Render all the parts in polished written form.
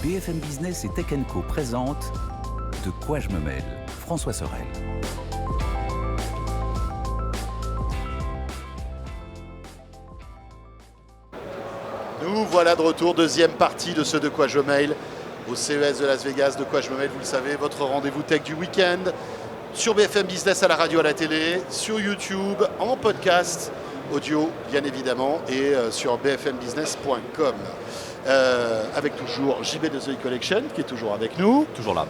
BFM Business et Tech & Co présente De quoi je me mêle, François Sorel. Nous voilà de retour, deuxième partie de ce De quoi je mêle au CES de Las Vegas. De quoi je me mêle, vous le savez, votre rendez-vous tech du week-end sur BFM Business, à la radio, à la télé, sur YouTube, en podcast audio bien évidemment, et sur bfmbusiness.com. Avec toujours JB de The Collection qui est toujours avec nous. Toujours là.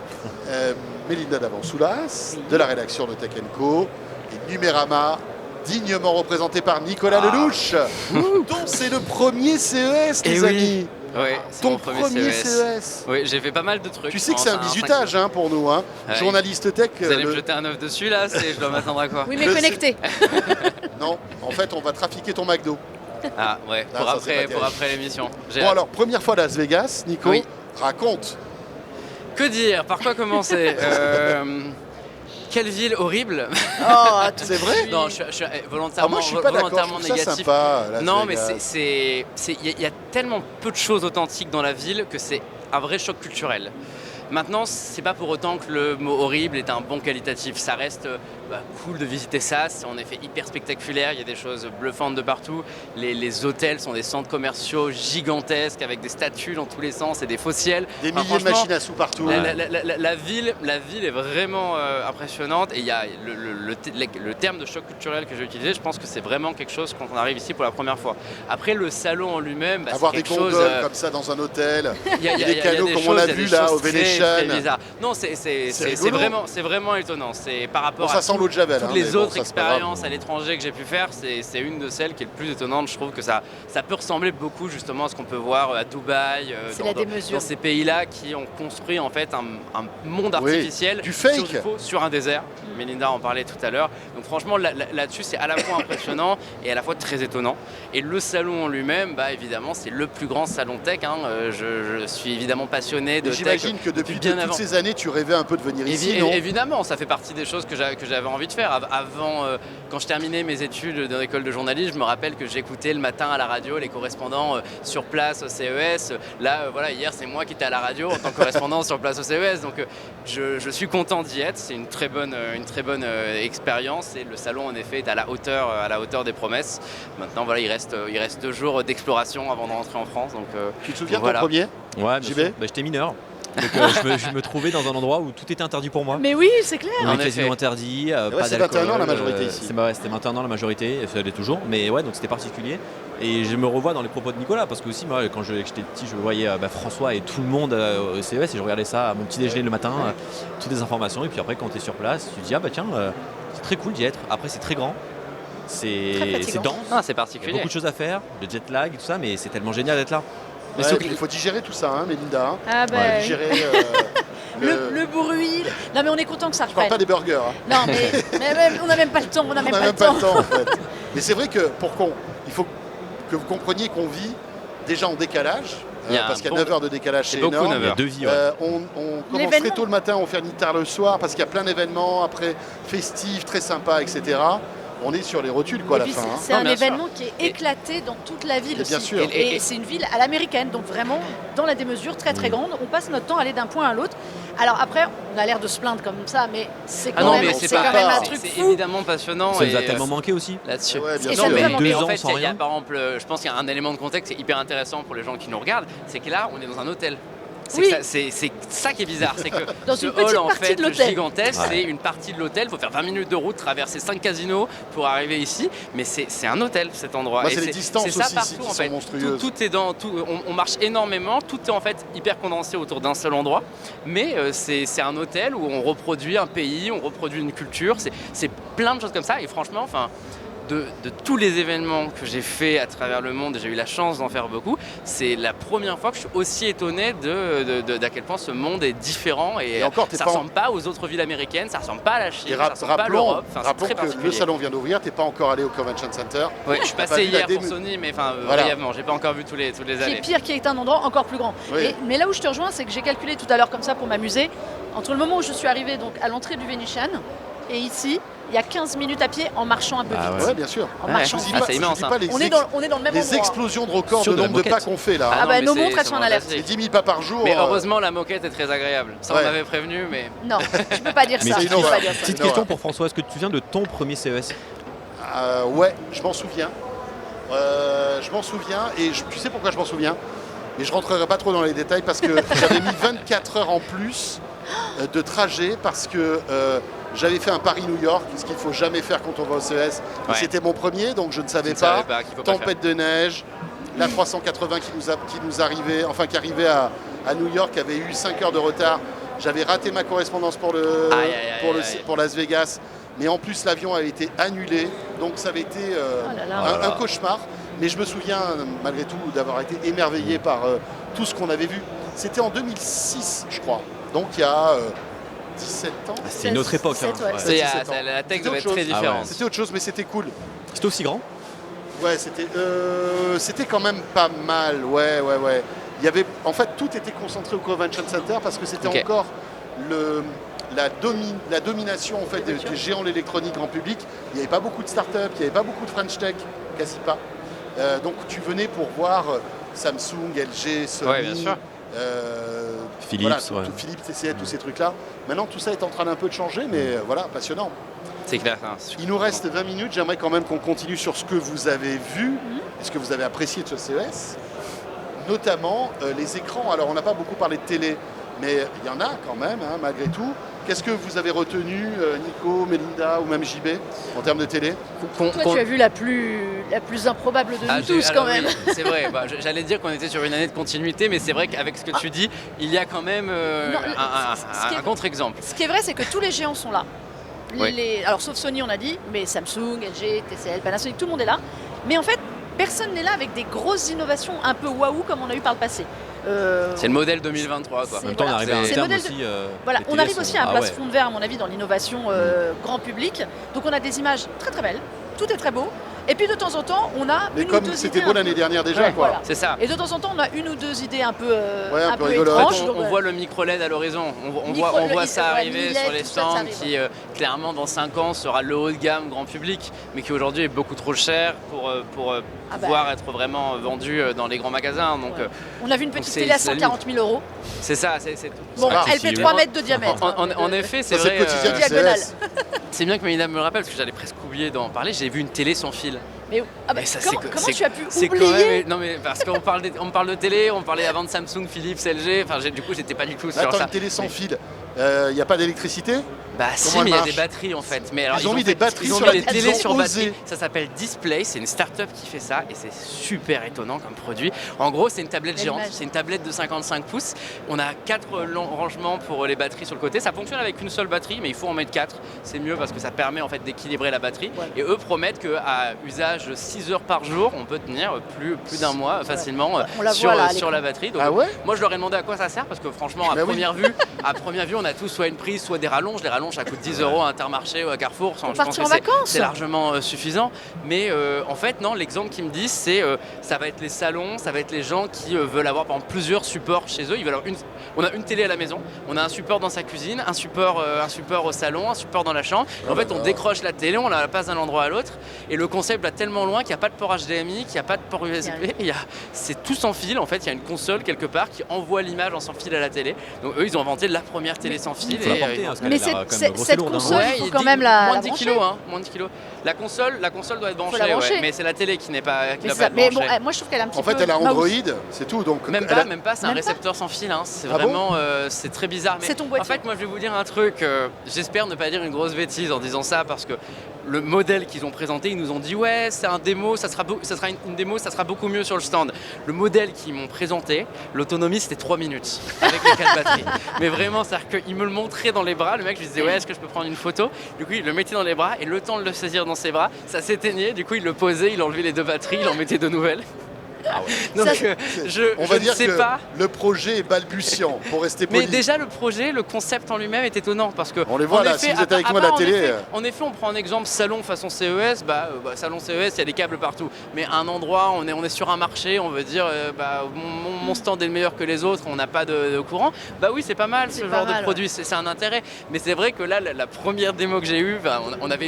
Mélinda Davansoulas de la rédaction de Tech & Co. Et Numérama, dignement représenté par Nicolas Lelouch, dont c'est le premier CES, les amis. Oui, c'est Ton mon premier CES. Oui, j'ai fait pas mal de trucs. Tu sais que c'est un bizutage pour nous, hein. Ouais. Journaliste tech. Vous allez me jeter un œuf dessus là, je dois m'attendre à quoi? Oui, mais connecté. Non, en fait, on va trafiquer ton McDo. Ah ouais, Ah, ça, c'est pas pour après l'émission. J'ai Bon hâte. alors, première fois à Las Vegas, Nico, Oui. raconte. Que dire? Par quoi commencer? Quelle ville horrible! Ah, c'est vrai? Non, je suis volontairement, moi, je suis pas d'accord, je volontairement trouve ça négatif. sympa, Las Non, Vegas. mais il y a tellement peu de choses authentiques dans la ville que c'est un vrai choc culturel. Maintenant, c'est pas pour autant que le mot horrible est un bon qualitatif. Ça reste cool de visiter ça. C'est en effet hyper spectaculaire. Il y a des choses bluffantes de partout. Les hôtels sont des centres commerciaux gigantesques avec des statues dans tous les sens et des faux ciels. Des Enfin, milliers de franchement, machines à sous partout. la ville est vraiment impressionnante. Et il y a le terme de choc culturel que j'ai utilisé. Je pense que c'est vraiment quelque chose quand on arrive ici pour la première fois. Après, le salon en lui-même, Avoir c'est des quelque chose. gondoles comme ça dans un hôtel. Il y a des canaux des comme choses, on l'a il y a vu des là choses au Venetian. très bizarres. Non, c'est rigolo. vraiment étonnant. C'est par rapport Bon, ça à sent l'eau de Javel. toutes hein, les mais bon, autres ça, c'est pas grave. expériences à l'étranger que j'ai pu faire, c'est une de celles qui est le plus étonnante. Je trouve que ça peut ressembler beaucoup justement à ce qu'on peut voir à Dubaï, C'est la démesure. dans ces pays-là qui ont construit en fait un monde Oui, artificiel du fake. sur un désert. Mélinda en parlait tout à l'heure. Donc franchement là-dessus c'est à la fois impressionnant et à la fois très étonnant. Et le salon en lui-même, évidemment c'est le plus grand salon tech. Je suis évidemment passionné de Et tech. j'imagine que depuis bien toutes avant. ces années, tu rêvais un peu de venir ici, non? Évidemment, ça fait partie des choses que j'avais envie de faire. Avant, quand je terminais mes études dans l'école de journalisme, je me rappelle que j'écoutais le matin à la radio les correspondants sur place au CES. Là, hier, c'est moi qui étais à la radio en tant que correspondant sur place au CES. Donc, je suis content d'y être. C'est une très bonne expérience. Et le salon, en effet, est à la hauteur des promesses. Maintenant, il reste 2 jours d'exploration avant de rentrer en France. Donc, Tu te souviens de voilà. ton premier? Ouais, bien JB? sûr. J'étais mineur. Donc je me trouvais dans un endroit où tout était interdit pour moi. Mais oui, c'est clair. On En est effet. quasiment interdit, pas c'est d'alcool. 21 ans la majorité ici. C'était 21 ans la majorité, et ça l'est toujours. Mais ouais, donc c'était particulier. Et je me revois dans les propos de Nicolas, parce que aussi moi, quand j'étais petit, je voyais François et tout le monde au CES, et je regardais ça à mon petit déjeuner le matin, toutes les informations. Et puis après, quand tu es sur place, tu te dis c'est très cool d'y être. Après, c'est très grand. Très C'est fatigant. dense. Ah, c'est Il y a particulier. beaucoup de choses à faire, le jet lag et tout ça, mais c'est tellement génial d'être là. Ouais, surtout- il faut digérer tout ça, Mélinda. Ah Ouais, Digérer le bruit. Non, mais on est content que ça Je parle reprenne. pas des burgers. Hein. Non, mais on n'a même pas le temps. On n'a On même n'a pas même le pas temps. le temps en fait. Mais c'est vrai que il faut que vous compreniez qu'on vit déjà en décalage. Il y a parce un qu'il y a bon- 9 heures de décalage, c'est beaucoup, énorme. 9 Il y a heures. 2 vies. Ouais. On commence très L'événement. tôt le matin, on finit tard le soir parce qu'il y a plein d'événements après festifs, très sympas, etc. On est sur les rotules à Et la puis fin. hein. c'est Non, un bien sûr. événement qui est éclaté dans toute la ville Et aussi. bien sûr. Et c'est une ville à l'américaine, donc vraiment dans la démesure très très grande. On passe notre temps à aller d'un point à l'autre. Alors après, on a l'air de se plaindre comme ça, mais c'est Ah quand, non, même, mais c'est c'est quand pas- même un c'est- truc C'est fou. évidemment passionnant. Ça nous a et, tellement manqué aussi. là-dessus. Ouais, bien Et sûr. ça me fait mais, vraiment mais plaisir. en 2 fait, ans sans il y a rien. par exemple, je pense qu'il y a un élément de contexte qui est hyper intéressant pour les gens qui nous regardent, c'est que là, on est dans un hôtel. C'est Oui. que c'est ça qui est bizarre, c'est que Dans ce une petite hall en partie fait de l'hôtel. gigantesque, Ouais. c'est une partie de l'hôtel. Il faut faire 20 minutes de route, traverser 5 casinos pour arriver ici, mais c'est un hôtel cet endroit. Moi, Et c'est les distances c'est ça aussi partout ici qui en sont fait. monstrueuses. Tout est on marche énormément, tout est en fait hyper condensé autour d'un seul endroit, mais c'est un hôtel où on reproduit un pays, on reproduit une culture, c'est plein de choses comme ça. Et franchement, de tous les événements que j'ai fait à travers le monde, et j'ai eu la chance d'en faire beaucoup, c'est la première fois que je suis aussi étonné d'à quel point ce monde est différent et, Et encore, t'es ça pas ressemble pas aux autres villes américaines, ça ressemble pas à la Chine, Et ça ressemble pas à l'Europe, c'est rappelons très que le particulier. salon vient d'ouvrir, t'es pas encore allé au Convention Center. Ouais, je suis T'as pas passé vu la hier pour démo- Sony, mais Voilà. brièvement, j'ai pas encore vu tous les Qui est allées. pire, qui est un endroit encore plus grand. Oui. Mais là où je te rejoins, c'est que j'ai calculé tout à l'heure comme ça pour m'amuser. Entre le moment où je suis arrivée donc à l'entrée du Venetian Et ici, il y a 15 minutes à pied en marchant un peu Ah vite. Ouais, bien sûr. En Ouais. marchant Je vite. dis pas, c'est je immense, dis hein. pas les, On est dans le même les endroit. explosions de records Sur de de la nombre de pas moquette. qu'on fait là. Ah bah, mais nos c'est- montres, elles c'est sont en alerte. Les fantastique. 10 000 pas par jour. Mais heureusement, la moquette est très agréable. Ça, Ouais. on m'avait prévenu, mais Non, tu peux pas dire Mais ça. c'est Tu peux une pas dire ça. Petite Non, question ouais. pour François, est-ce que tu te souviens de ton premier CES? Ouais, je m'en souviens. Je m'en souviens et tu sais pourquoi je m'en souviens. Mais je rentrerai pas trop dans les détails parce que j'avais mis 24 heures en plus de trajet parce que j'avais fait un Paris-New York, ce qu'il ne faut jamais faire quand on va au CES. Et Ouais. c'était mon premier, donc je ne savais je ne savais pas. pas qu'il faut pas faire. Tempête de neige, la 380 qui arrivait à New York avait eu 5 heures de retard. J'avais raté ma correspondance pour pour Las Vegas. Mais en plus, l'avion avait été annulé, donc ça avait été Oh là là. un cauchemar. Mais je me souviens, malgré tout, d'avoir été émerveillé par tout ce qu'on avait vu. C'était en 2006, je crois. Donc il y a 17 ans. C'est une autre époque. 17, ouais. C'est, 17 ans. la tech C'était devait autre être très chose. Ah ouais. différente. C'était autre chose, mais c'était cool. C'était aussi grand? Ouais, c'était quand même pas mal. Ouais. Il y avait, en fait, tout était concentré au Convention Center parce que c'était Ok. encore la domination en fait des géants de l'électronique grand public. Il n'y avait pas beaucoup de start-up, il n'y avait pas beaucoup de French Tech, quasi pas. Donc tu venais pour voir Samsung, LG, Sony, Ouais, bien sûr. Philips, voilà, ouais. Philips, TCL, tous ces trucs-là. Maintenant, tout ça est en train d'un peu de changer, mais voilà, passionnant. C'est clair. Hein. Il nous reste 20 minutes. J'aimerais quand même qu'on continue sur ce que vous avez vu et ce que vous avez apprécié de ce CES. Notamment les écrans. Alors, on n'a pas beaucoup parlé de télé, mais il y en a quand même, hein, malgré tout. Qu'est-ce que vous avez retenu, Nico, Melinda ou même JB, en termes de télé? Toi, tu as vu la plus improbable de nous tous quand même. Oui, c'est vrai. J'allais dire qu'on était sur une année de continuité, mais c'est vrai qu'avec ce que tu dis, il y a quand même Non, ce qui est- un contre-exemple. Ce qui est vrai, c'est que tous les géants sont là. Oui. Alors, sauf Sony, on a dit, mais Samsung, LG, TCL, Panasonic, tout le monde est là. Mais en fait, personne n'est là avec des grosses innovations un peu waouh comme on a eu par le passé. C'est le modèle 2023, quoi. En même temps, on voilà, arrive à un c'est terme modèle de- aussi. Voilà, les on télés arrive sont- aussi à un Ah ouais. plafond de verre, à mon avis, dans l'innovation grand public. Donc on a des images très très belles, tout est très beau. Et puis de temps en temps, on a Mais une ou comme deux c'était idées beau un l'année peu- dernière déjà, Ouais, quoi. voilà. C'est ça. Et de temps en temps, on a une ou deux idées un peu, un peu rigolotes. En fait, étranges. donc, on voit le micro-LED à l'horizon. On voit ça arriver sur les tout ça, ça stands arrive. qui, clairement, dans 5 ans, sera le haut de gamme grand public, mais qui aujourd'hui est beaucoup trop cher pour Ah bah. pouvoir être vraiment vendu dans les grands magasins. Donc, Ouais. On a vu une petite c'est- télé à c'est la 140 000 euros. c'est ça. C'est tout. Bon, Ah, elle si, fait oui. 3 mètres de diamètre. En effet, c'est Ça, c'est vrai. le quotidien du diagonale. CES. C'est bien que Mélina me le rappelle parce que j'allais presque oublier d'en parler. J'ai vu une télé sans fil. Mais ah bah, Mais ça, comment c'est- tu as pu C'est quand oublier même. Non, mais parce qu'on parle, on me parle de télé, on parlait avant de Samsung, Philips, LG. Enfin, du coup, j'étais pas du tout sur Attends, ça. une télé sans Mais- fil. Il n'y a pas d'électricité? Bah si, elle mais il y a marche des batteries en fait. Mais alors, Ils ont mis des batteries ils ont sur mis la des télé. télés Ils sur ont batterie. osé. Ça s'appelle Display, c'est une start-up qui fait ça et c'est super étonnant comme produit. En gros, c'est une tablette Belle géante, image. c'est une tablette de 55 pouces. On a 4 rangements pour les batteries sur le côté. Ça fonctionne avec une seule batterie, mais il faut en mettre 4. C'est mieux parce que ça permet en fait d'équilibrer la batterie. Ouais. Et eux promettent qu'à usage 6 heures par jour, on peut tenir plus d'un mois facilement On la sur, voit, là, à sur l'écran. la batterie. Donc, Ah ouais? moi, je leur ai demandé à quoi ça sert parce que franchement, à Bah oui. première vue, on a tous soit une prise, soit des rallonges. Les rallonges, ça coûte 10 euros à Intermarché ou à Carrefour. Je pense partir que en vacances. c'est largement suffisant. Mais en fait, non, l'exemple qu'ils me disent, c'est ça va être les salons, ça va être les gens qui veulent avoir par exemple plusieurs supports chez eux. Ils veulent avoir on a une télé à la maison, on a un support dans sa cuisine, un support au salon, un support dans la chambre. Et en fait, on décroche la télé, on la passe d'un endroit à l'autre. Et le concept va tellement loin qu'il n'y a pas de port HDMI, qu'il n'y a pas de port USB. C'est tout sans fil. En fait, il y a une console quelque part qui envoie l'image en sans fil à la télé. Donc eux, ils ont inventé la première télé sans fil. Il faut la et, porter, ils- hein, parce qu'elle Mais a l'air quand cette- même grosse et cette lourde, hein. console, il faut il quand dit même la moins de 10 brancher. kilos, hein, moins de 10 kilos. La console doit être branchée, la ouais, brancher. mais c'est la télé qui n'est pas qui Mais, doit ça- pas être mais bon, branchée. moi je trouve qu'elle a un petit En peu. fait, elle a mouse. Android, c'est tout. Donc Même elle pas, a- même pas, c'est un Même pas récepteur sans fil, hein. C'est Ah bon vraiment, c'est très bizarre. Mais C'est ton en boîtier. fait, moi je vais vous dire un truc, j'espère ne pas dire une grosse bêtise en disant ça parce que le modèle qu'ils ont présenté, ils nous ont dit ouais, c'est un démo, ça sera une démo, ça sera beaucoup mieux sur le stand. Le modèle qu'ils m'ont présenté, l'autonomie c'était 3 minutes avec les 4 batteries. Mais vraiment, c'est-à-dire qu'il me le montrait dans les bras, le mec je lui disais ouais, est-ce que je peux prendre une photo? Du coup, il le mettait dans les bras et le temps de le saisir dans ses bras, ça s'éteignait, du coup il le posait, il enlevait les 2 batteries, il en mettait de nouvelles. Ah ouais. Donc Ça, On je va ne dire sais que pas. le projet est balbutiant, pour rester poli. Mais déjà le projet, le concept en lui-même est étonnant parce que On les voit en là, effet, si vous êtes avec à nous à la part, télé. En effet, on prend un exemple salon façon CES, salon CES, il y a des câbles partout. Mais un endroit, on est sur un marché, on veut dire mon stand est le meilleur que les autres, on n'a pas de courant. Bah oui, c'est pas mal ce C'est pas genre mal, de produit, c'est un intérêt. Mais c'est vrai que là, la première démo que j'ai eue,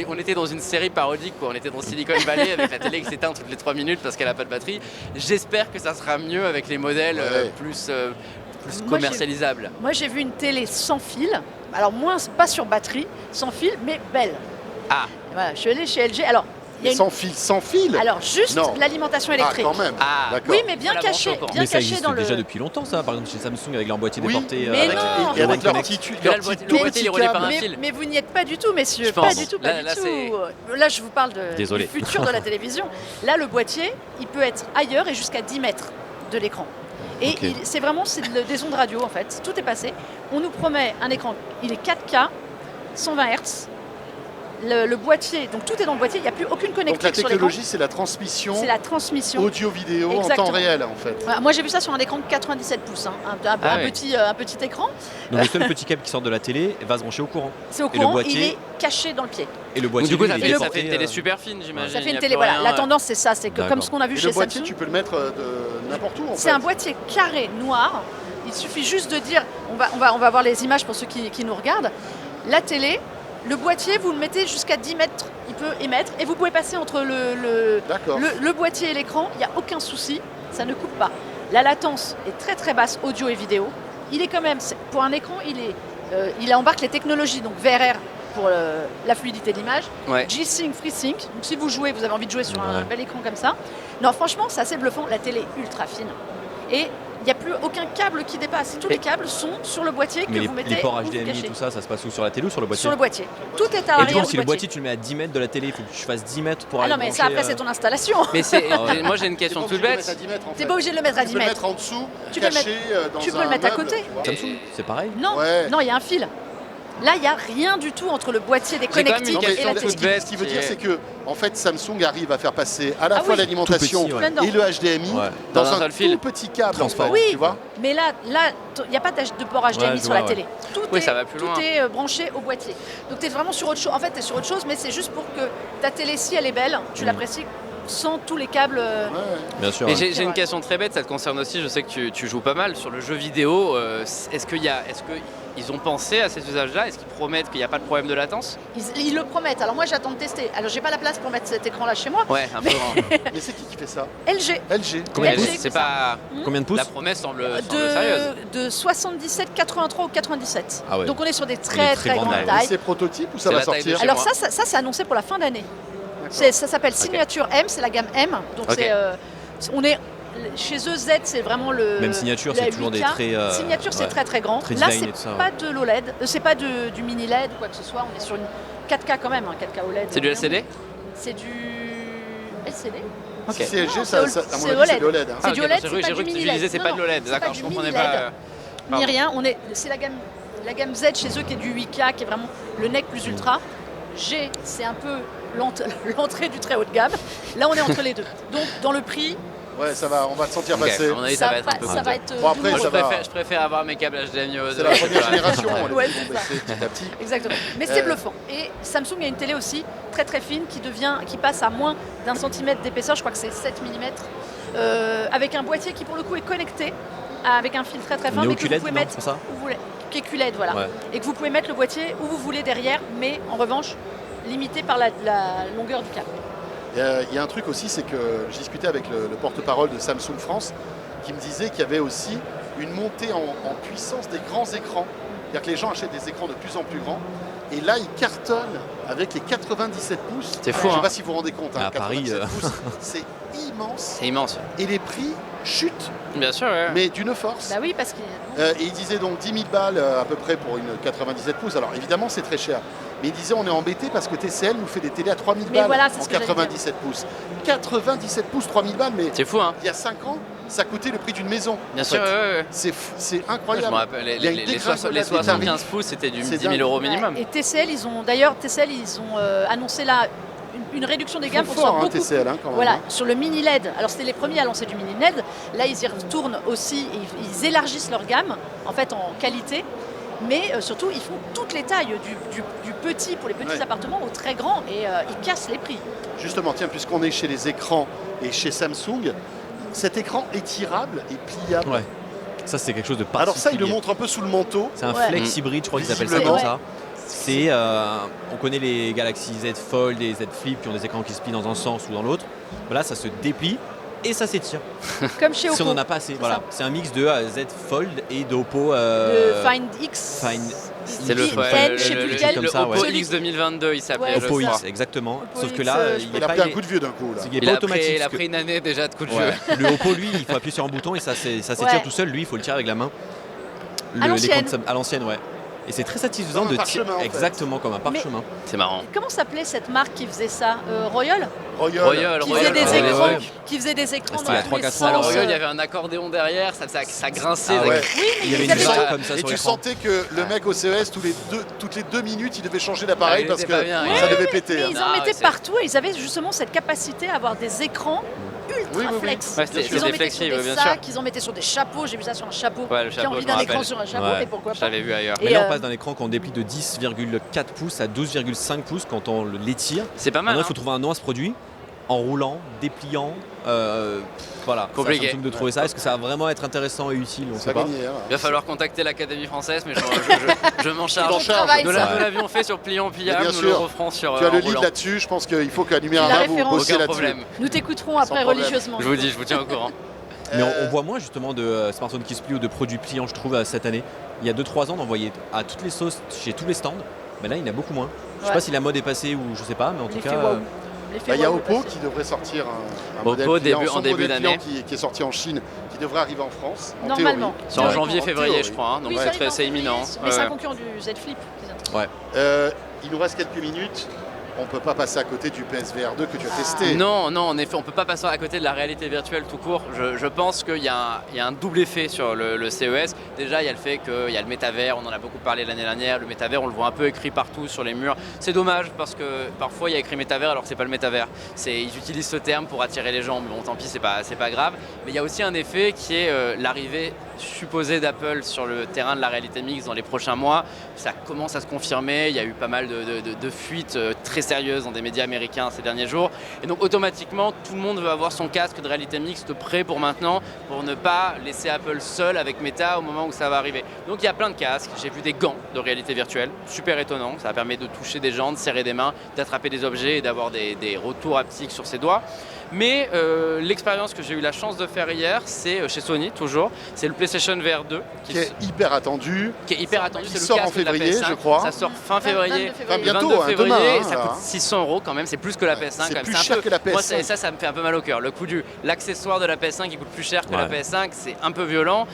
on était dans une série parodique, quoi. On était dans Silicon Valley avec la télé qui s'éteint toutes les 3 minutes parce qu'elle n'a pas de batterie. J'espère que ça sera mieux avec les modèles plus Moi, commercialisables. Moi, j'ai vu une télé sans fil. Alors, moins, pas sur batterie, sans fil, mais belle. Ah. Et voilà, je suis allée chez LG. Alors, il y a une... Sans fil Alors, juste Non. l'alimentation électrique. Ah, quand même. Ah. D'accord. Oui, mais bien Faut la caché, brancher au courant. bien Mais ça caché existe dans le. déjà depuis longtemps, ça. Par exemple, chez Samsung avec leur boîtier Oui, déporté. mais avec non. Et avec leur Connect. petit, Mais là, leur le petit boîtier, tout il est petit relié par câble. un fil. Mais vous n'y êtes pas du tout, messieurs. Je Pas pense. du tout, Là, pas là, du c'est- tout. Là, je vous parle Désolé. du futur de la télévision. Là, le boîtier, il peut être ailleurs et jusqu'à 10 mètres de l'écran. Et Ok. c'est vraiment des ondes radio, en fait. Tout est passé. On nous promet un écran, il est 4K, 120 Hz. Le boîtier, donc tout est dans le boîtier, il n'y a plus aucune Donc la connectique sur l'écran. technologie, c'est la transmission C'est la transmission. audio-vidéo en Exactement. temps réel, en fait. Voilà, moi, j'ai vu ça sur un écran de 97 pouces, hein. un ouais. petit écran. Donc le seul petit câble qui sort de la télé va se brancher au courant. C'est au Et le courant, boîtier il est caché dans le pied. Et le Donc, boîtier, du coup, lui, ça il est fait, ça déporté, fait une télé super fine, j'imagine. Ça fait Il y une a télé, plus voilà. rien, La tendance, c'est ça, c'est que D'accord. comme ce qu'on a vu Et chez le boîtier, Samsung. tu peux le mettre de n'importe où, en fait. C'est un boîtier carré noir. Il suffit juste de dire, on va voir les images pour ceux qui nous regardent. La télé, le boîtier, vous le mettez jusqu'à 10 mètres, il peut émettre. Et vous pouvez passer entre D'accord. le boîtier et l'écran, il n'y a aucun souci, ça ne coupe pas. La latence est très très basse, audio et vidéo. Il est quand même, pour un écran, il embarque les technologies, donc VRR pour la fluidité de l'image, Ouais. G-Sync, FreeSync. Donc si vous jouez, vous avez envie de jouer sur un Ouais. bel écran comme ça. Non, franchement, c'est assez bluffant. La télé est ultra fine. Et il n'y a plus aucun câble qui dépasse. Tous les câbles sont sur le boîtier que Mais vous mettez les ports où vous HDMI et cachez. tout ça, ça se passe où? Sur la télé ou sur le boîtier? Sur le boîtier. Tout est à Et du l'arrière coup, si du le boîtier. boîtier, tu le mets à 10 mètres de la télé, il faut que tu fasses 10 mètres pour Ah aller non, mais brancher, ça, après, c'est ton installation. Mais c'est, Ah ouais. moi j'ai une question toute bête. T'es pas obligé de le mettre à 10 Tu peux le mètres. mettre en dessous, Tu peux le caché dans tu peux un le mettre à meuble, côté. tu vois. Samsung, c'est pareil. Non, Ouais. non, il y a un fil. Là, il n'y a rien du tout entre le boîtier des J'ai quand même connectiques une Non, mais et la question télé. ce qui bête ce qui veut qui dire, est- c'est que en fait, Samsung arrive à faire passer à la Ah fois oui. l'alimentation Tout petit, ouais. et le HDMI Ouais. dans Dans un un seul fil. tout petit câble, en fait, Transparent. Oui. tu vois. Mais là, il n'y a pas de port HDMI Ouais, je sur vois, la ouais. télé. Tout Oui, est, ça va plus tout loin. est branché au boîtier. Donc tu es vraiment sur autre chose. En fait, tu es sur autre chose, mais c'est juste pour que ta télé, si elle est belle, tu l'apprécies sans tous les câbles. Bien sûr. Et ouais. j'ai C'est une vrai. question très bête, ça te concerne aussi, je sais que tu joues pas mal sur le jeu vidéo. Est-ce qu'ils ont pensé à cet usage-là? Est-ce qu'ils promettent qu'il n'y a pas de problème de latence? Ils le promettent. Alors moi, j'attends de tester. Alors j'ai pas la place pour mettre cet écran-là chez moi. Ouais, un peu. hein. Mais c'est qui fait ça? LG. LG. Combien de LG, pouces? C'est pas. Combien de pouces? La promesse semble sérieuse. De 77, 83 ou 97. Ah ouais. Donc on est sur des très très très grandes grandes tailles. tailles. C'est prototype ou ça C'est va la taille de sortir? chez Alors moi. ça c'est annoncé pour la fin d'année. D'accord. Ça s'appelle Signature M, c'est la gamme M. Donc Ok. on est chez eux Z, c'est vraiment le. Même Signature, la c'est toujours des 8K. traits. Signature, c'est ouais. très très grand. Très Là, design c'est et tout ça, pas de l'OLED, c'est pas du mini LED ou quoi que ce soit. On est sur une 4K quand même, un 4K OLED. C'est du LCD? C'est du LCD. Ok. Si c'est LG, Non, ça, c'est à mon c'est avis, c'est OLED. de l'OLED. hein. C'est du ok, OLED, j'ai c'est cru pas que du tu mini disais LED. c'est Non, pas non, de l'OLED, c'est d'accord, pas je du comprenais mini pas. LED. Ni pardon. rien, c'est la gamme Z chez eux qui est du 8K, qui est vraiment le nec plus ultra. G, c'est un peu l'entrée du très haut de gamme. Là, on est entre les deux. Donc, dans le prix, Ouais, ça va, on va te sentir Ok, passer. à mon avis, ça va être un peu ça coûteux. va être. Bon, après, Moi, ça va. je préfère avoir mes câbles HDMI aux C'est la première génération, on les Ouais, fait c'est ça. baisser petit à petit. Exactement. Mais c'est Euh. bluffant. Et Samsung a une télé aussi très très fine qui passe à moins d'un centimètre d'épaisseur. Je crois que c'est 7 mm. Avec un boîtier qui pour le coup est connecté avec un fil très très fin, Une mais que vous OQLED, pouvez non, mettre c'est ça? où vous voulez, qui est QLED, voilà, Ouais. et que vous pouvez mettre le boîtier où vous voulez derrière, mais en revanche limité par la longueur du câble. Il y a un truc aussi, c'est que j'ai discuté avec le porte-parole de Samsung France qui me disait qu'il y avait aussi une montée en puissance des grands écrans. C'est-à-dire que les gens achètent des écrans de plus en plus grands. Et là, ils cartonnent avec les 97 pouces. C'est fou, Je ne sais hein. pas si vous vous rendez compte. À Paris, 97 pouces, c'est immense. C'est immense. Et les prix chutent, Bien sûr, ouais. mais d'une force. Bah oui, parce que Et il disait donc 10 000 balles à peu près pour une 97 pouces. Alors évidemment, c'est très cher. Mais il disait on est embêté parce que TCL nous fait des télés à 3 000 Mais balles voilà, c'est en ce que j'allais 97 pouces. 97 pouces, 3 000 balles, mais C'est fou, hein. il y a 5 ans, ça coûtait le prix d'une maison. Bien en sûr, fait. ouais. C'est Je incroyable. me rappelle, Il y a une les dégringolade des 75 tarifs. pouces, c'était du C'est 10 000 dingue. euros minimum. Et TCL, ils ont annoncé là une une réduction des Ils gammes font pour que ce fort, soit hein, beaucoup. TCL, hein, quand même. Voilà, sur le mini LED. Alors c'était les premiers à lancer du mini LED. Là, ils y retournent aussi. Ils élargissent leur gamme, en fait, en qualité. Mais surtout, ils font toutes les tailles, du petit pour les petits appartements au très grand, et ils cassent les prix. Justement, tiens, puisqu'on est chez les écrans et chez Samsung, cet écran étirable et pliable. Ouais. Ça, c'est quelque chose de particulier. Alors ça, il le montre un peu sous le manteau. C'est un Ouais. flex hybride, je crois qu'ils appellent ça Visiblement. comme ça. C'est, on connaît les Galaxy Z Fold et Z Flip qui ont des écrans qui se plient dans un sens ou dans l'autre. Là, ça se déplie et ça s'étire. Comme chez Oppo. Si on n'en a pas assez, voilà. ça. C'est un mix de Z Fold et d'Oppo. Le Find X. C'est le, N, je sais plus lequel. comme ça, Oppo ouais. X 2022, il s'appelait. Ouais, je Oppo crois. X, exactement. Oppo Sauf que X, là, je il Il est a pas, pris un coup de vieux d'un coup, là. il est Il pas a automatique. pris, il a parce que- pris une année déjà de coup de Ouais. jeu. Le Oppo, lui, il faut appuyer sur un bouton et ça s'étire Ouais. tout seul. Lui, il faut le tirer avec la main. À l'ancienne. À l'ancienne, ouais. Et c'est très satisfaisant Comme un de tirer parchemin, en fait. exactement comme un parchemin. C'est marrant. Comment s'appelait cette marque qui faisait ça Royal Royal, Qui faisait des ouais, écrans, ouais. qui faisait des écrans C'était dans il y a tous les 3-4 ans. Alors sens. Royal, il y avait un accordéon derrière, ça grinçait. Ah ouais. Oui, mais Il y avait ils une avaient barre ça. comme ça Et sur tu l'écran. sentais que le mec au CES, toutes les 2 minutes, il devait changer d'appareil Ah, il parce était que pas bien, ça ouais. devait péter. Mais hein. ils Ah, en ouais, mettaient c'est- partout et ils avaient justement cette capacité à avoir des écrans ultra Oui, oui, oui. flex. Ouais, c'était Ils en mettaient sur flexible, des bien sacs, sûr. ils en mettaient sur des chapeaux. J'ai vu ça sur un chapeau. Ouais, le Qui a chapeau, envie je d'un me écran rappelle. sur un chapeau, Ouais. et pourquoi Je pas. l'avais vu ailleurs. Et Mais là, on passe d'un écran qu'on déplie de 10,4 pouces à 12,5 pouces quand on l'étire. C'est pas mal. Maintenant, il hein. faut trouver un nom à ce produit en roulant, dépliant. Voilà, c'est à Compliqué. Samsung de trouver ça. Est-ce que ça va vraiment être intéressant et utile? On ne Ça sait va pas. gagner. Hein. Il va falloir contacter l'Académie française, mais je m'en t'en charge. charges. Travail, Nous ça. l'avions fait sur pliant pliable, bien nous sûr. le referons sur Tu as le en lead roulant. là-dessus, je pense qu'il faut qu'à La Numérama vous référence. bossiez Aucun là-dessus. problème. Nous t'écouterons après problème. religieusement. Je vous tiens au courant. Mais on voit moins justement de smartphones qui se plient ou de produits pliants, je trouve, cette année. Il y a 2-3 ans, on en voyait à toutes les sauces chez tous les stands. Mais là, il y en a beaucoup moins. Je sais Ouais. pas si la mode est passée ou je sais pas, mais en tout L'effet cas. wow. L'effet Bah, il y a wow est Oppo passé. qui devrait sortir un Oppo, modèle pliant, son en début modèle d'année. pliant qui est sorti en Chine, qui devrait arriver en France. En Normalement. théorie. C'est en Ouais. janvier-février, théorie. je crois. hein, donc Oui, ouais, ça arrive en c'est imminent. février, Mais c'est un Ouais. concurrent du Z Flip. Il nous reste quelques minutes. On ne peut pas passer à côté du PSVR 2 que tu as testé. Non, en effet, on ne peut pas passer à côté de la réalité virtuelle tout court. Je pense qu'il y a un double effet sur le CES. Déjà, il y a le fait qu'il y a le métavers, on en a beaucoup parlé l'année dernière. Le métavers, on le voit un peu écrit partout sur les murs. C'est dommage parce que parfois il y a écrit métavers alors que c'est pas le métavers. Ils utilisent ce terme pour attirer les gens, mais bon, tant pis, c'est pas grave. Mais il y a aussi un effet qui est l'arrivée supposée d'Apple sur le terrain de la réalité mixte dans les prochains mois. Ça commence à se confirmer. Il y a eu pas mal de fuites très sérieuses dans des médias américains ces derniers jours. Et donc automatiquement, tout le monde veut avoir son casque de réalité mixte prêt pour maintenant, pour ne pas laisser Apple seul avec Meta au moment où ça va arriver. Donc il y a plein de casques. J'ai vu des gants de réalité virtuelle, super étonnant. Ça permet de toucher des gens, de serrer des mains, d'attraper des objets et d'avoir des retours haptiques sur ses doigts. Mais l'expérience que j'ai eu la chance de faire hier, c'est chez Sony toujours. C'est le PlayStation VR 2 Qui est hyper attendu. qui est hyper attendu. Qui C'est le sort en casque de la février, PS5. je crois. Ça sort fin 22 février. février. Enfin, bientôt, 22 hein, février, demain, hein, ça là. coûte 600 € quand même, c'est plus que la PS5. C'est quand même. plus un cher peu- que la Moi, PS5. ça me fait un peu mal au cœur. Le coût l'accessoire de la PS5 qui coûte plus cher que la Ouais. PS5, c'est un peu violent.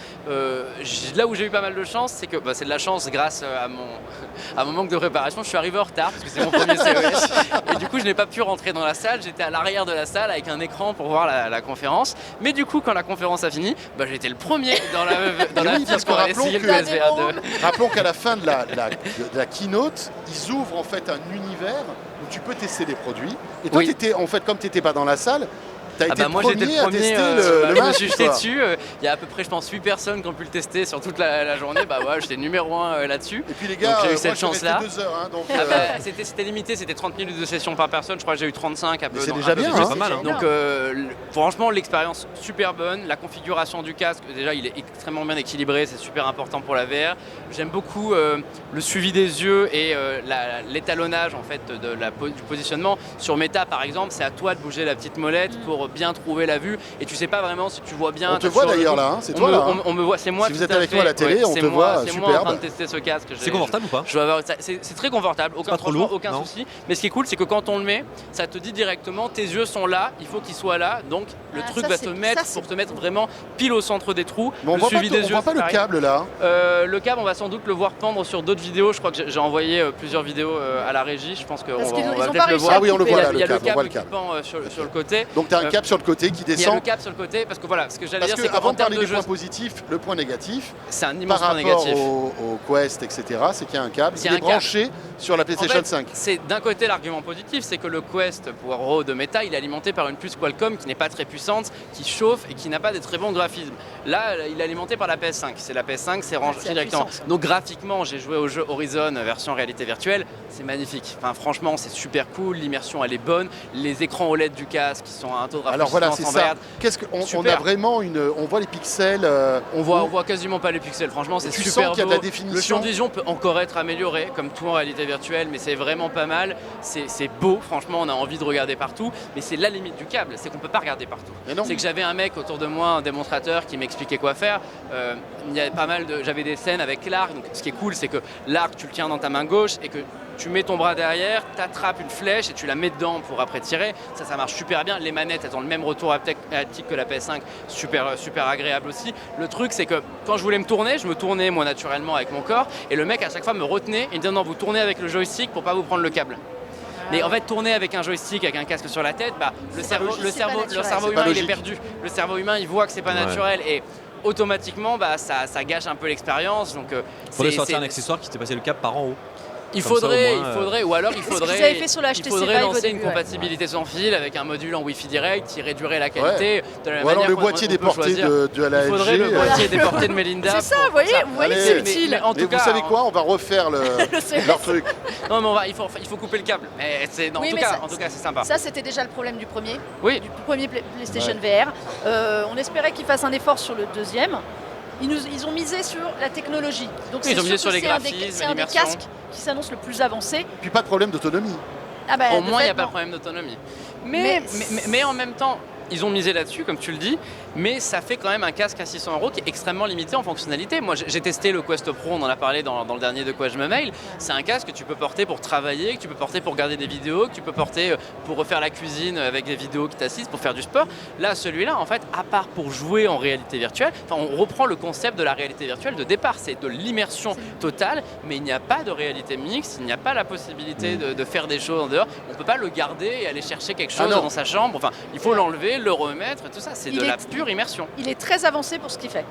Là où j'ai eu pas mal de chance, c'est que c'est de la chance grâce à mon manque de préparation. Je suis arrivé en retard parce que c'est mon premier CES. Et du coup, je n'ai pas pu rentrer dans la salle. J'étais à l'arrière de la salle avec un écran pour voir la conférence. Mais du coup, quand la conférence a fini, j'étais le premier dans la oui, file parce que pour aller rappelons essayer le que- PSVR 2. Rappelons qu'à la fin de la keynote, ils ouvrent en fait un univers où tu peux tester des produits. Et toi, Oui. comme tu n'étais pas dans la salle, tu as été Moi le j'étais premier le à premier, tester le je me masque, suis jeté quoi. dessus. Il y a à peu près, je pense, 8 personnes qui ont pu le tester sur toute la journée. J'étais numéro 1 là-dessus. Et puis les gars, Donc, j'ai eu moi, cette je suis resté chance-là. 2 heures. Hein, donc, C'était limité, c'était 30 minutes de session par personne. Je crois que j'ai eu 35 un peu. Mais c'est un déjà peu bien, plus. hein. C'est pas mal, hein. Donc franchement, l'expérience super bonne. La configuration du casque, déjà, il est extrêmement bien équilibré. C'est super important pour la VR. J'aime beaucoup le suivi des yeux et l'étalonnage en fait du positionnement. Sur Meta, par exemple, c'est à toi de bouger la petite molette pour bien trouver la vue. Et tu sais pas vraiment si tu vois bien. on te t'as voit toujours le d'ailleurs doute. là, hein, c'est toi là. hein. On me voit, c'est moi. Si tout vous êtes à avec fait. moi à la télé, on c'est te moi, voit c'est moi en train de superbe. tester ce casque. C'est confortable ou pas? C'est très confortable, pas trop franchement, lourd, aucun non souci. Mais ce qui est cool, c'est que quand on le met, ça te dit directement tes yeux sont là, il faut qu'ils soient là. Donc le Ah, truc ça, va c'est- te mettre ça, c'est pour te mettre vraiment pile au centre des trous. Mais on le voit pas, suivi des on yeux, voit pas c'est le pareil. câble là. Le câble, on va sans doute le voir pendre sur d'autres vidéos. Je crois que j'ai envoyé plusieurs vidéos à la régie. Je pense qu'on Parce qu'ils va ont peut-être pas le réussi voir. à Ah oui, on le couper. voit Il y là, a le le câble, on voit câble le qui câble. pend sur le côté. Donc tu as un câble cap sur le côté qui Il y a descend. le cap sur le côté, parce que voilà, ce que j'allais Parce dire, c'est qu'avant qu'en de termes parler de des jeu, points positifs, le point négatif, c'est un immense par point rapport négatif. au Quest, etc., c'est qu'il y a un câble. Il y Il a est un câble. branché sur la En PlayStation fait, 5. c'est d'un côté l'argument positif, c'est que le Quest pour Raw de Meta, il est alimenté par une puce Qualcomm qui n'est pas très puissante, qui chauffe et qui n'a pas des très bons graphismes. Là, il est alimenté par la PS5. C'est la PS5, c'est rangé c'est la directement. puissance. Donc graphiquement, j'ai joué au jeu Horizon version réalité virtuelle, c'est magnifique. Enfin, franchement, c'est super cool, l'immersion elle est bonne, les écrans OLED du casque qui sont à un taux de Alors voilà, rafraîchissement c'est sans ça. verre. Qu'est-ce qu'on on Super. a vraiment on voit les pixels. On voit quasiment pas les pixels, franchement c'est tu super sens qu'il y a de beau. la définition. Le champ de vision peut encore être amélioré, comme tout en réalité virtuelle, mais c'est vraiment pas mal. C'est beau, franchement, on a envie de regarder partout, mais c'est la limite du câble, c'est qu'on peut pas regarder partout. Mais non. C'est que j'avais un mec autour de moi, un démonstrateur, qui m'expliquait quoi faire. Il y a pas mal j'avais des scènes avec l'arc, donc ce qui est cool, c'est que l'arc, tu le tiens dans ta main gauche et que tu mets ton bras derrière, tu attrapes une flèche et tu la mets dedans pour après tirer. Ça marche super bien. Les manettes, elles ont le même retour haptique que la PS5, super agréable aussi. Le truc, c'est que quand je voulais me tourner, je me tournais moi naturellement avec mon corps et le mec à chaque fois me retenait et me disait non, vous tournez avec le joystick pour pas vous prendre le câble. Mais en fait, tourner avec un joystick, avec un casque sur la tête, bah, le cerveau C'est pas humain, il est logique. perdu. Le cerveau humain, il voit que c'est pas Ouais. naturel et automatiquement, bah, ça gâche un peu l'expérience. Donc, Faudrait sortir un accessoire qui t'ait passé le cap par en haut. il Comme ça, au faudrait, moins, ou alors il ce que vous faudrait, avez fait sur le il HTC faudrait Vive au lancer début, une ouais. compatibilité sans fil avec un module en Wi-Fi direct qui réduirait la qualité. De la Ou alors manière le qu'on- boîtier on peut déporté choisir. de la Il faudrait le LG. boîtier déporté de Melinda. C'est ça, pour vous voyez, ça. vous voyez Allez. c'est Mais- utile. en Mais tout vous cas, savez quoi, on va refaire Le CES. leur truc. Non, mais il faut couper le câble. Mais c'est, Oui, en mais tout cas, c'est sympa. Ça, c'était déjà le problème du premier Oui. PlayStation VR. On espérait qu'ils fassent un effort sur le deuxième. Ils ont misé sur la technologie. Donc Oui, ils ont misé sûr sur que les c'est graphismes, c'est un des l'immersion. casques qui s'annonce le plus avancé. Puis pas de problème d'autonomie. Ah bah, Au de moins, il n'y fait, a pas de non. problème d'autonomie. Mais- Mais en même temps, ils ont misé là-dessus, comme tu le dis, mais ça fait quand même un casque à 600 € qui est extrêmement limité en fonctionnalité. Moi, j'ai testé le Quest Pro, on en a parlé dans le dernier De Quoi Je Me Mail. C'est un casque que tu peux porter pour travailler, que tu peux porter pour regarder des vidéos, que tu peux porter pour refaire la cuisine avec des vidéos qui t'assistent, pour faire du sport. Là, celui-là, en fait, à part pour jouer en réalité virtuelle, on reprend le concept de la réalité virtuelle de départ. C'est de l'immersion totale, mais il n'y a pas de réalité mixte, il n'y a pas la possibilité de faire des choses en dehors. On ne peut pas le garder et aller chercher quelque chose non. dans sa chambre. Enfin, il faut l'enlever, le remettre et tout ça. C'est Il de la est- pure immersion. Il est très avancé pour ce qu'il fait.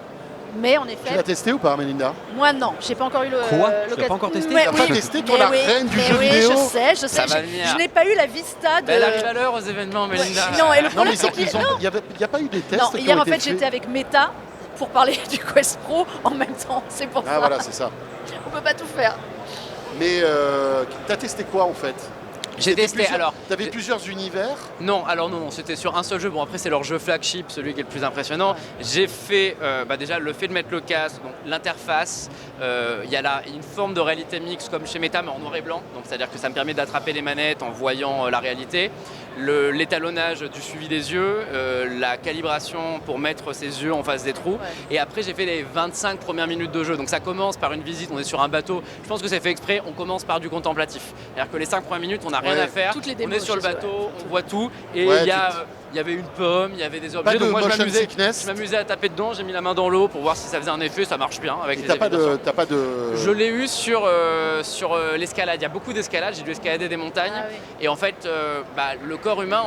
Mais en Tu effet, l'as testé ou pas, Melinda? moi non, j'ai pas encore eu le. Quoi Tu l'occasion. l'as pas encore testé Ouais, T'as oui, pas testé, toi, mais la oui, reine du mais jeu oui, vidéo? Je sais. Ça va venir. Je n'ai pas eu la vista de. Elle arrive à l'heure aux événements, Melinda. Non, et le Non, mais problème, c'est qu'il il n'y a pas eu des tests non, qui hier ont en été fait faits j'étais avec Meta pour parler du Quest Pro en même temps. C'est pour Ah ça. voilà, c'est ça. On peut pas tout faire. Mais t'as testé quoi en fait? J'ai testé, alors. T'avais plusieurs univers. Non, alors non, c'était sur un seul jeu. Bon, après, c'est leur jeu flagship, celui qui est le plus impressionnant. J'ai fait déjà le fait de mettre le casque, donc l'interface. Il y a là une forme de réalité mixte comme chez Meta, mais en noir et blanc. Donc, c'est-à-dire que ça me permet d'attraper les manettes en voyant la réalité. L'étalonnage du suivi des yeux, la calibration pour mettre ses yeux en face des trous. Ouais. Et après, j'ai fait les 25 premières minutes de jeu. Donc, ça commence par une visite, on est sur un bateau. Je pense que c'est fait exprès, on commence par du contemplatif. C'est-à-dire que les 5 premières minutes, on n'a rien Ouais. à faire. Toutes les On démos est sur le chez eux, bateau, on voit tout. Et Ouais, il y avait une pomme, il y avait des Pas objets. de Donc moi, je motion m'amusais. sickness. Je m'amusais à taper dedans, j'ai mis la main dans l'eau pour voir si ça faisait un effet, ça marche bien avec Et les t'as pas évidences. de, t'as pas de. Je l'ai eu sur l'escalade. Il y a beaucoup d'escalade, j'ai dû escalader des montagnes. Ah oui. Et en fait, le corps humain,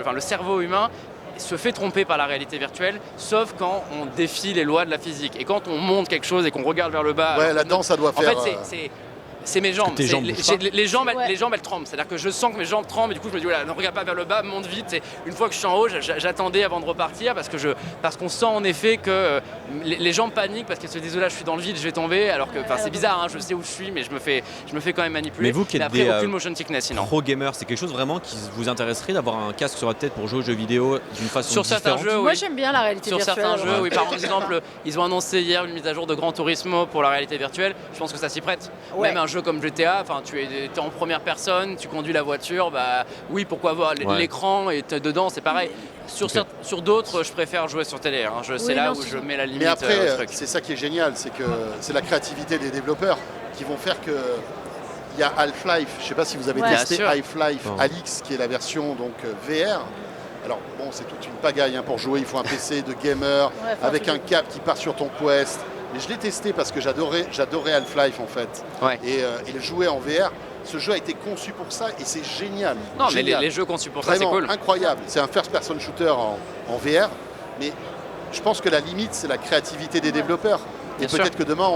enfin le cerveau humain se fait tromper par la réalité virtuelle, sauf quand on défie les lois de la physique. Et quand on monte quelque chose et qu'on regarde vers le bas. Ouais, alors là-dedans, qu'on- ça doit En faire. fait, c'est mes jambes. tes jambes bougent pas. Les jambes, Ouais. les jambes, elles tremblent. C'est-à-dire que je sens que mes jambes tremblent et du coup je me dis voilà, ne regarde pas vers le bas, monte vite. Et une fois que je suis en haut, j'attendais avant de repartir parce qu'on sent en effet que les jambes paniquent parce qu'elles se disent là je suis dans le vide, je vais tomber. Alors que c'est bizarre, hein, je sais où je suis, mais je me fais quand même manipuler. Mais vous qui êtes après, des, aucune motion sickness sinon. Pro gamer, c'est quelque chose vraiment qui vous intéresserait d'avoir un casque sur la tête pour jouer aux jeux vidéo d'une façon Sur certains différente? jeux, Moi oui. j'aime bien la réalité Sur virtuelle. certains alors. jeux, oui, par exemple, ils ont annoncé hier une mise à jour de Gran Turismo pour la réalité virtuelle. Je pense que ça s'y prête. Ouais. Même un jeu comme GTA, enfin, tu es en première personne, tu conduis la voiture, bah oui, pourquoi voir Ouais. l'écran et dedans, c'est pareil. Sur d'autres, je préfère jouer sur télé. Hein. C'est Oui, là non, où c'est- je mets la limite Mais après, au truc. c'est ça qui est génial, c'est que c'est la créativité des développeurs qui vont faire que. Il y a Half-Life, je ne sais pas si vous avez Ouais. testé Bien sûr. Half-Life Non. Alyx, qui est la version donc VR. Alors bon, c'est toute une pagaille hein, pour jouer, il faut un PC de gamer Ouais, faut avec un un truc câble qui part sur ton Quest. Mais je l'ai testé parce que j'adorais Half-Life en fait. Ouais. Et le jouer en VR, Ce jeu a été conçu pour ça et c'est génial. Non, mais Génial. les jeux conçus pour ça, c'est Vraiment cool. incroyable. C'est un first-person shooter en VR, mais je pense que la limite, c'est la créativité des développeurs. Et Bien peut-être que demain,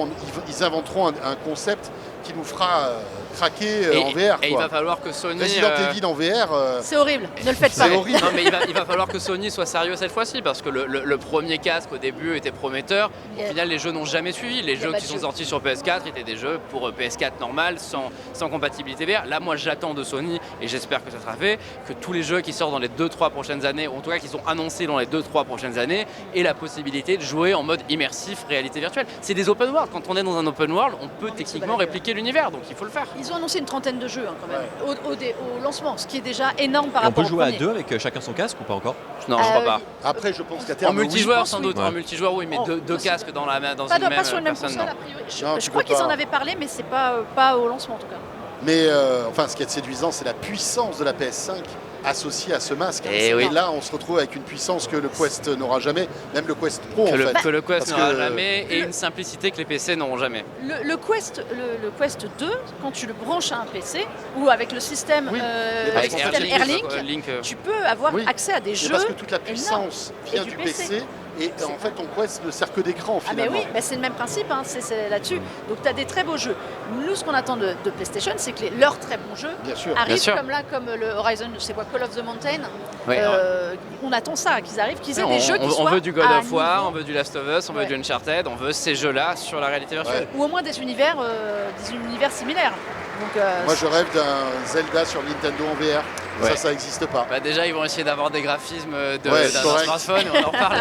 ils inventeront un concept qui nous fera craquer en VR. Et il quoi. va falloir que Sony. Resident Evil en VR, C'est horrible, ne le faites pas. c'est horrible. Non, mais il va falloir que Sony soit sérieux cette fois-ci parce que le premier casque au début était prometteur. Au Yeah. final, les jeux n'ont jamais suivi. Les a jeux pas qui de sont jeu. sortis sur PS4 étaient des jeux pour PS4 normal, sans compatibilité VR. Là, moi, j'attends de Sony et j'espère que ça sera fait, que tous les jeux qui sortent dans les 2-3 prochaines années, ou en tout cas qui sont annoncés dans les 2-3 prochaines années, aient la possibilité de jouer en mode immersif, réalité virtuelle. C'est des open world. Quand on est dans un open world, on peut techniquement répliquer l'univers, donc il faut le faire. Ils ont annoncé une trentaine de jeux quand même au lancement, ce qui est déjà énorme par Et on rapport peut au jouer à premier. 2 avec chacun son casque ou pas encore? Non, je crois pas. Après, je pense qu'à En terme, multijoueur, pense sans oui. doute. Ouais. En multijoueur, oui, mais Oh, deux possible. casques dans Pas, une pas sur une même personne, console non. a priori. Non, Je tu crois peux qu'ils pas. en avaient parlé, mais c'est pas au lancement en tout cas. Mais enfin, ce qui est séduisant, c'est la puissance de la PS5 associée à ce masque. Eh oui. là, on se retrouve avec une puissance que le Quest n'aura jamais, même le Quest Pro en Que fait. le Quest Parce n'aura que- jamais et une simplicité que les PC n'auront jamais. Le Quest 2, quand tu le branches à un PC ou avec le système, Oui, le avec système Airlink, Airlink, tu peux avoir Oui. accès à des Mais jeux. parce que toute la énormes. puissance vient Et du du PC. Et en fait, ton Quest ne sert que d'écran Ah mais finalement. oui, bah c'est le même principe, hein, c'est là-dessus. Donc tu as des très beaux jeux. Nous, ce qu'on attend de PlayStation, c'est que leurs très bons jeux Bien sûr. arrivent sûr. comme le Horizon, je sais quoi, Call of the Mountain. Ouais. On attend ça, qu'ils arrivent, qu'ils aient on, des jeux qui on soient veut du God à of War, niveau, on veut du Last of Us, on veut Ouais. du Uncharted, on veut ces jeux-là sur la réalité virtuelle. ou au moins des univers similaires. Donc, Moi, je rêve d'un Zelda sur Nintendo en VR. Ouais. Ça n'existe pas. Bah déjà, ils vont essayer d'avoir des graphismes d'un Ouais, correct. smartphone, on en parle.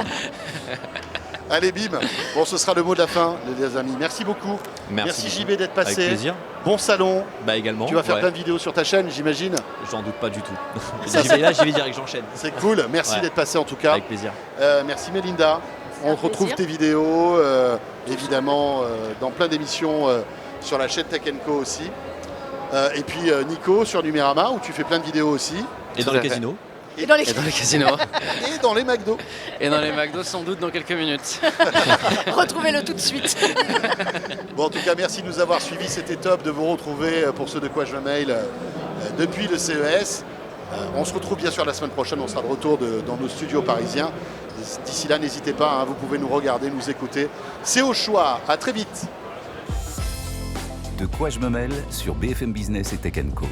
Allez, bim. Bon, ce sera le mot de la fin, les amis. Merci beaucoup. Merci. JB d'être Avec passé. plaisir. Bon salon. Bah également. Tu vas faire ouais. plein de vidéos sur ta chaîne, j'imagine. J'en doute pas du tout. J'y vais direct, j'enchaîne. C'est cool. Merci Ouais. d'être passé en tout cas. Avec plaisir. Merci Mélinda. C'est On un retrouve plaisir. tes vidéos, évidemment, dans plein d'émissions sur la chaîne Tech & Co aussi. Et puis Nico sur Numérama, où tu fais plein de vidéos aussi. Et Tout dans à le fait. casino. et dans les Et dans les casinos. Et dans les McDo. Et dans les McDo, sans doute dans quelques minutes. retrouvez-le tout de suite. Bon, en tout cas, merci de nous avoir suivis. C'était top de vous retrouver pour ceux de quoi je me mail depuis le CES. On se retrouve bien sûr la semaine prochaine. On sera de retour dans nos studios parisiens. D'ici là, n'hésitez pas, hein, vous pouvez nous regarder, nous écouter. C'est au choix. À très vite. De quoi je me mêle sur BFM Business et Tech Co.